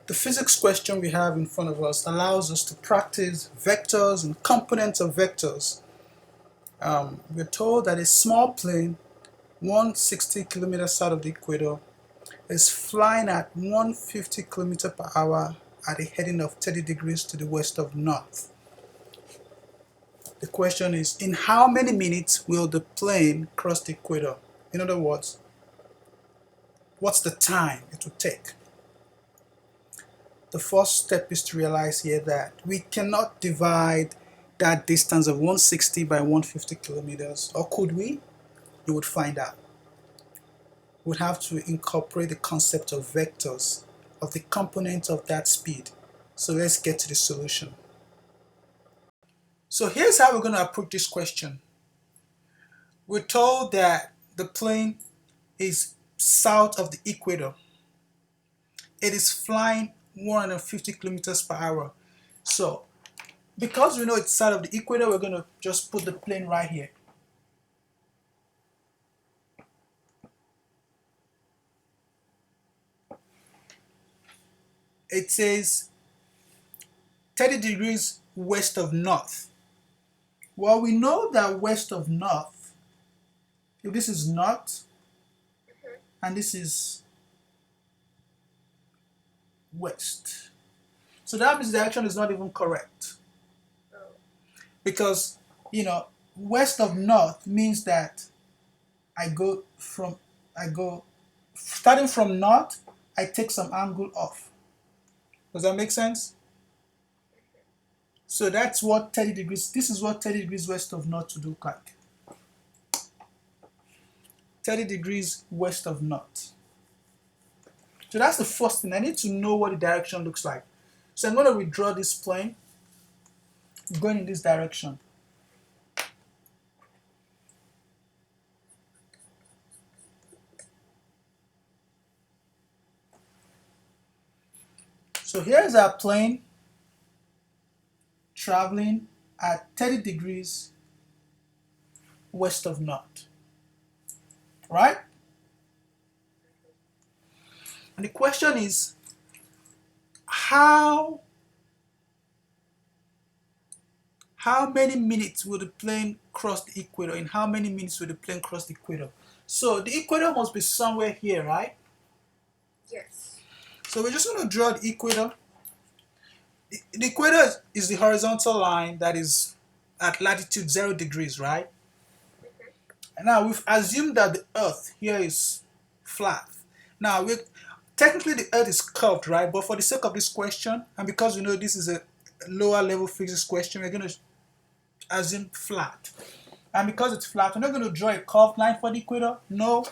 The physics question we have in front of us allows us to practice vectors and components of vectors. We're told that a small plane 160 kilometers south of the equator is flying at 150 kilometers per hour at a heading of 30 degrees to the west of north. The question is, in how many minutes will the plane cross the equator? In other words, what's the time it will take? The first step is to realize here that we cannot divide that distance of 160 by 150 kilometers, or could we? You would find out. We'd have to incorporate the concept of vectors, of the components of that speed. So let's get to the solution. So here's how we're going to approach this question. We're told that the plane is south of the equator. It is flying 150 kilometers per hour. So because we know it's south of the equator, we're going to just put the plane right here. It says 30 degrees west of north. Well, we know that west of north, if this is north and this is west, so that means the direction is not even correct. Because, west of north means that starting from north, I take some angle off. Does that make sense? So that's what 30 degrees, this is what 30 degrees west of north would look like. 30 degrees west of north. So that's the first thing. I need to know what the direction looks like. So I'm going to redraw this plane going in this direction. So here's our plane traveling at 30 degrees west of north, right? And the question is, how many minutes will the plane cross the equator? In how many minutes will the plane cross the equator? So the equator must be somewhere here, right? Yes. So we're just going to draw the equator. The equator is the horizontal line that is at latitude 0 degrees, right? And now we've assumed that the earth here is flat. Now, technically the earth is curved, right? But for the sake of this question, and because we know this is a lower level physics question, we're going to assume flat. And because it's flat, we're not going to draw a curved line for the equator. No,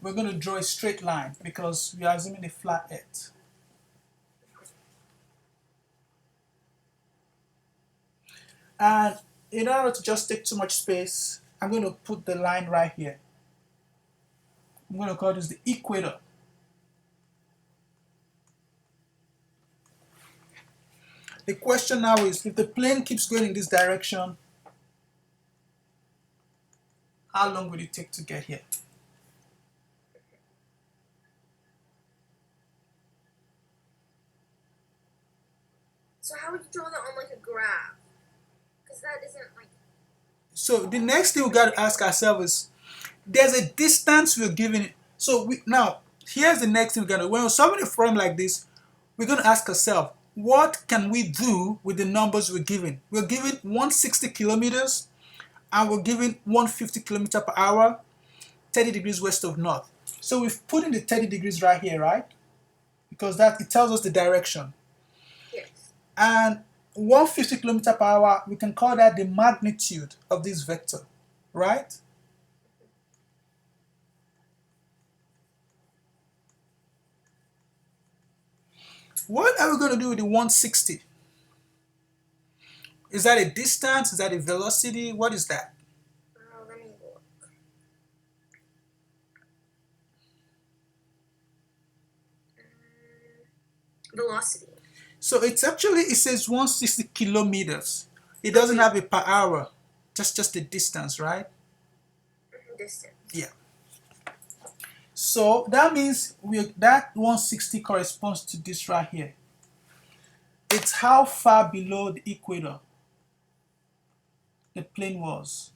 we're going to draw a straight line because we are assuming a flat earth. And in order to just take too much space, I'm going to put the line right here. I'm going to call this the equator. The question now is, if the plane keeps going in this direction, how long will it take to get here? So how would you draw that on like a graph? Because that isn't like... So the next thing we got to ask ourselves is, there's a distance we're giving it. So now, here's the next thing we're going to do. When we're solving a problem like this, we're going to ask ourselves, what can we do with the numbers we're given? We're given 160 kilometers and we're given 150 kilometers per hour, 30 degrees west of north. So we've put in the 30 degrees right here, right? Because it tells us the direction. Yes. And 150 kilometers per hour, we can call that the magnitude of this vector, right? What are we going to do with the 160? Is that a distance? Is that a velocity? What is that? Let me look. Velocity. So it says 160 kilometers. It doesn't have a per hour, just the distance, right? Distance. Yeah. So that means that 160 corresponds to this right here. It's how far below the equator the plane was.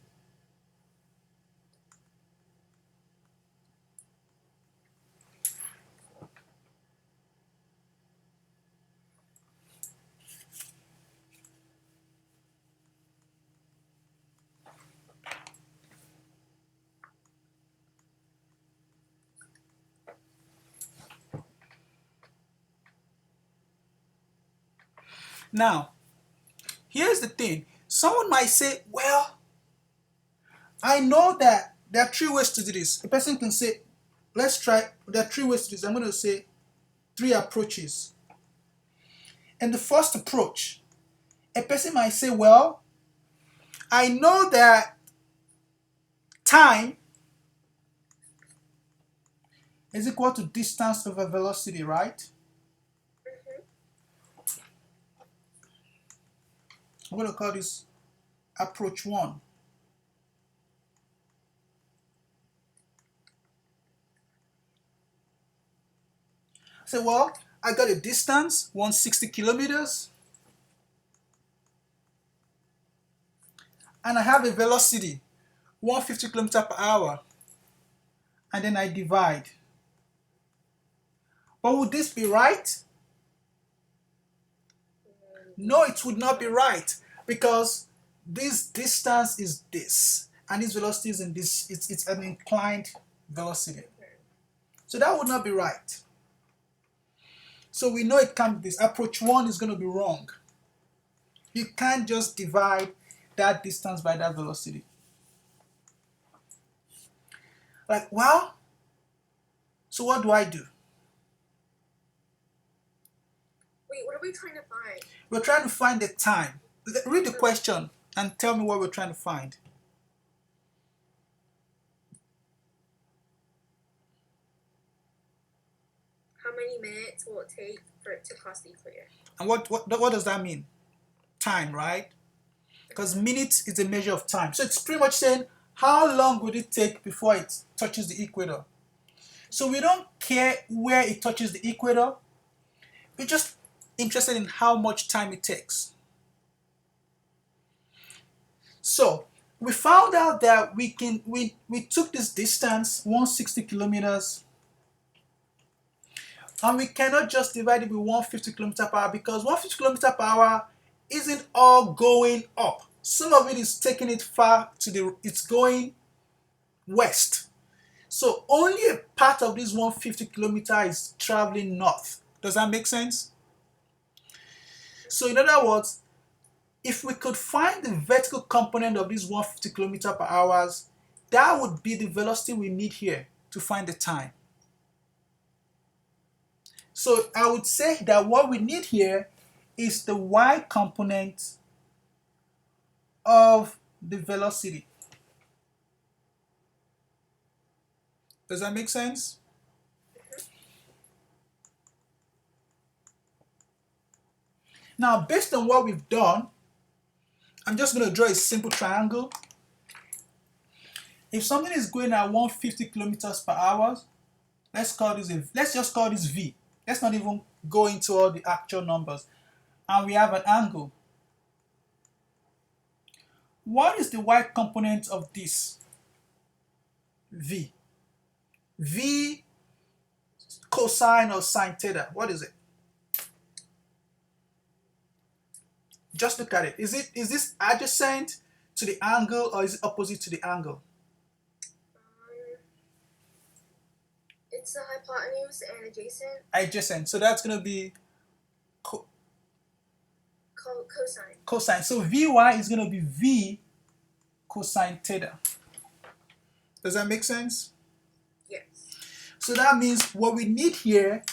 Now, here's the thing. Someone might say, well, I know that there are three ways to do this. A person can say, let's try, there are three ways to do this. I'm going to say three approaches. And the first approach, a person might say, well, I know that time is equal to distance over velocity, right? I'm going to call this approach 1. I say, well, I got a distance, 160 kilometers, and I have a velocity, 150 kilometers per hour, and then I divide. But would this be right? No, it would not be right, because this distance is this, and this velocity is in this. It's an inclined velocity. So that would not be right. So we know it can't be this. Approach 1 is going to be wrong. You can't just divide that distance by that velocity. Like, well, so what do I do? Wait, what are we trying to find? We're trying to find the time. Read the question and tell me what we're trying to find. How many minutes will it take for it to cross the equator? And what does that mean? Time, right? Because minutes is a measure of time. So it's pretty much saying how long would it take before it touches the equator. So we don't care where it touches the equator. We're just interested in how much time it takes. So we found out that we took this distance, 160 kilometers, and we cannot just divide it with 150 kilometers per hour, because 150 kilometers per hour isn't all going up. Some of it is taking it far it's going west. So only a part of this 150 kilometers is traveling north. Does that make sense? So in other words, if we could find the vertical component of this 150 kilometers per hour, that would be the velocity we need here to find the time. So I would say that what we need here is the y component of the velocity. Does that make sense? Now, based on what we've done, I'm just going to draw a simple triangle. If something is going at 150 kilometers per hour, let's just call this V. Let's not even go into all the actual numbers. And we have an angle. What is the y component of this V? V cosine or sine theta. What is it? Just look at it. Is this adjacent to the angle, or is it opposite to the angle? It's the hypotenuse and adjacent. Adjacent. So that's going to be Cosine. Cosine. So Vy is going to be V cosine theta. Does that make sense? Yes. So that means what we need here,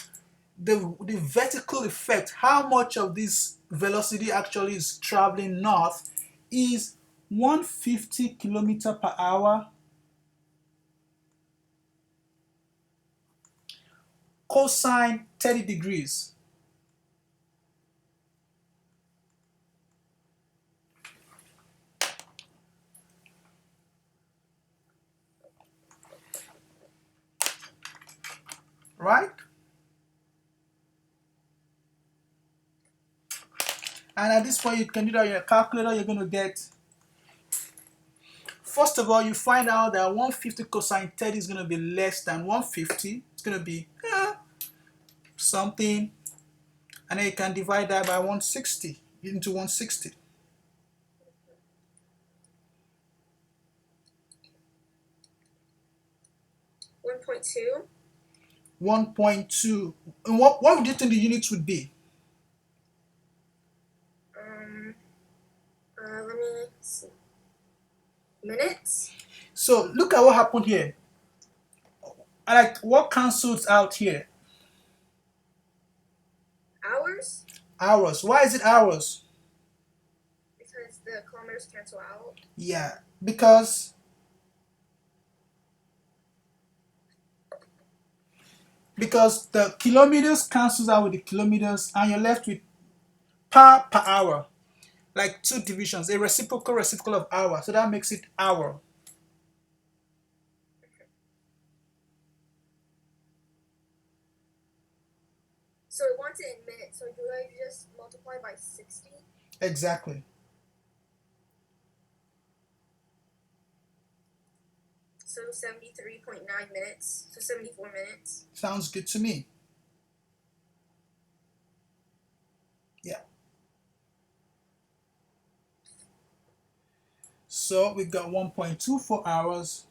the vertical effect, how much of this velocity actually is traveling north, is 150 kilometers per hour cosine 30 degrees. right? And at this point, you can do that in your calculator. You're going to get, first of all, you find out that 150 cosine 30 is going to be less than 150. It's going to be something. And then you can divide that by 160 into 160. 1.2. 1.2. And what would you think the units would be? Let me see. Minutes? So look at what happened here. Like, what cancels out here? Hours? Hours. Why is it hours? Because the kilometers cancel out. Yeah, because the kilometers cancels out with the kilometers, and you're left with per hour, like two divisions, a reciprocal of hour, so that makes it hour. So it wants it in minutes, so do I just multiply by 60? Exactly. So 73.9 minutes, so 74 minutes. Sounds good to me. Yeah. So we got 1.24 hours.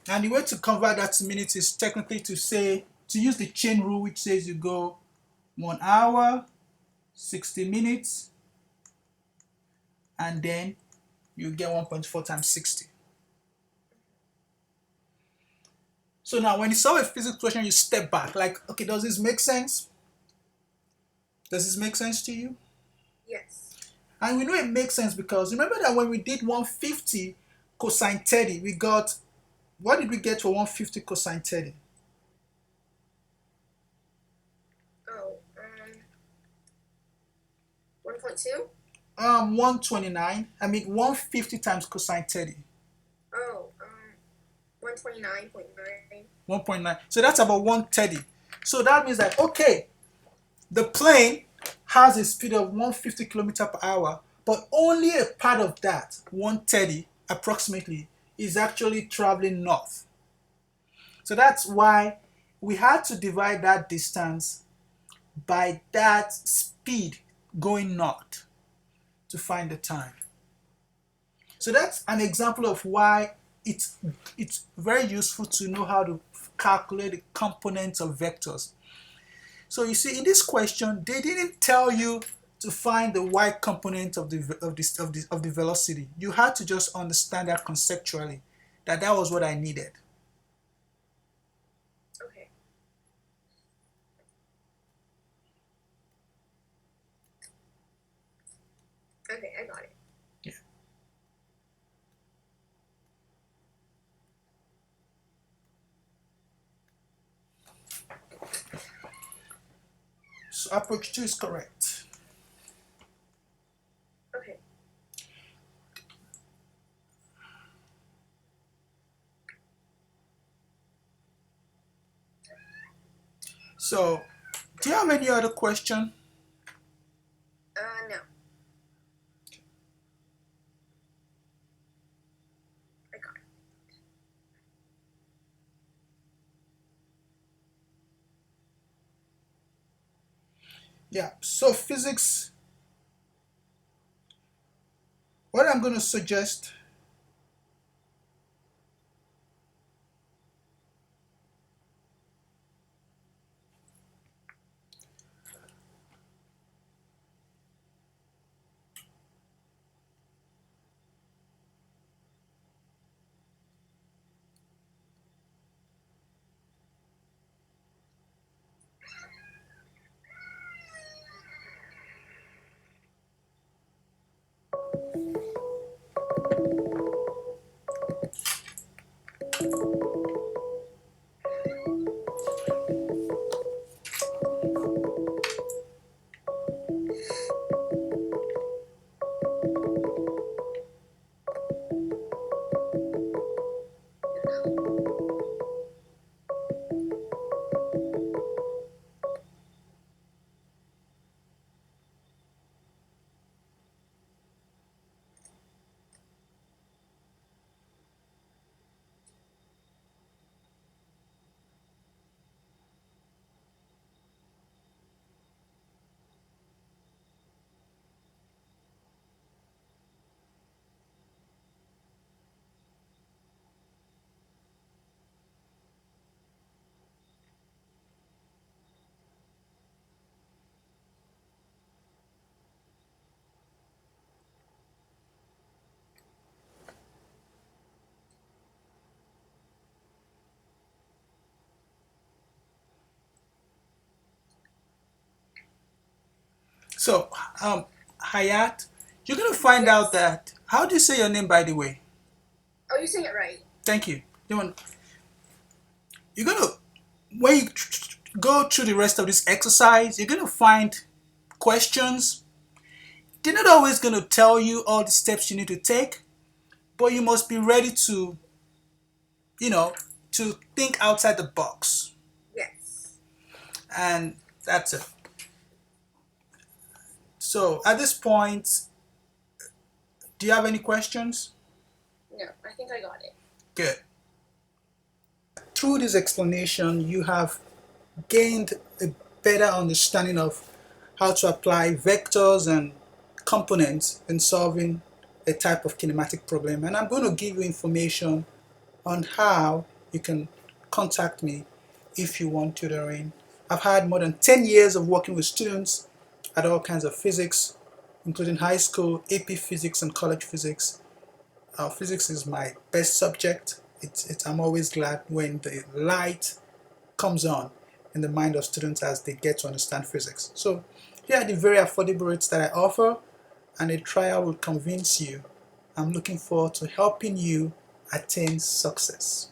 And the way to convert that to minutes is technically to use the chain rule, which says you go 1 hour, 60 minutes, and then you get 1.4 times 60. So now when you solve a physics question, you step back. Like, okay, does this make sense? Does this make sense to you? Yes. And we know it makes sense because remember that when we did 150 cosine 30, we got, what did we get for 150 cosine 30? Oh, 1.2? 129. I mean 150 times cosine 30. Oh, 129.9. 1.9. So that's about 130. So that means that, okay, the plane has a speed of 150 kilometers per hour, but only a part of that, 130 approximately, is actually traveling north. So that's why we had to divide that distance by that speed going north to find the time. So that's an example of why it's very useful to know how to calculate the components of vectors. So you see, in this question, they didn't tell you to find the y component of the velocity. You had to just understand that conceptually, that was what I needed. Okay. Okay, I got it. Yeah. So approach 2 is correct. Okay. So, do you have any other question? No. I got it. Yeah. So physics, what I'm going to suggest, So, Hayat, you're gonna find out Yes. that. How do you say your name, by the way? Oh, you're saying it right. Thank you. You're gonna when you go through the rest of this exercise, you're gonna find questions. They're not always gonna tell you all the steps you need to take, but you must be ready to, you know, to think outside the box, Yes. and that's it. So, at this point, do you have any questions? No, I think I got it. Good. Through this explanation, you have gained a better understanding of how to apply vectors and components in solving a type of kinematic problem. And I'm going to give you information on how you can contact me if you want tutoring. I've had more than 10 years of working with students at all kinds of physics, including high school, AP physics, and college physics. Physics is my best subject. I'm always glad when the light comes on in the mind of students as they get to understand physics. So here are the very affordable rates that I offer, and a trial will convince you. I'm looking forward to helping you attain success.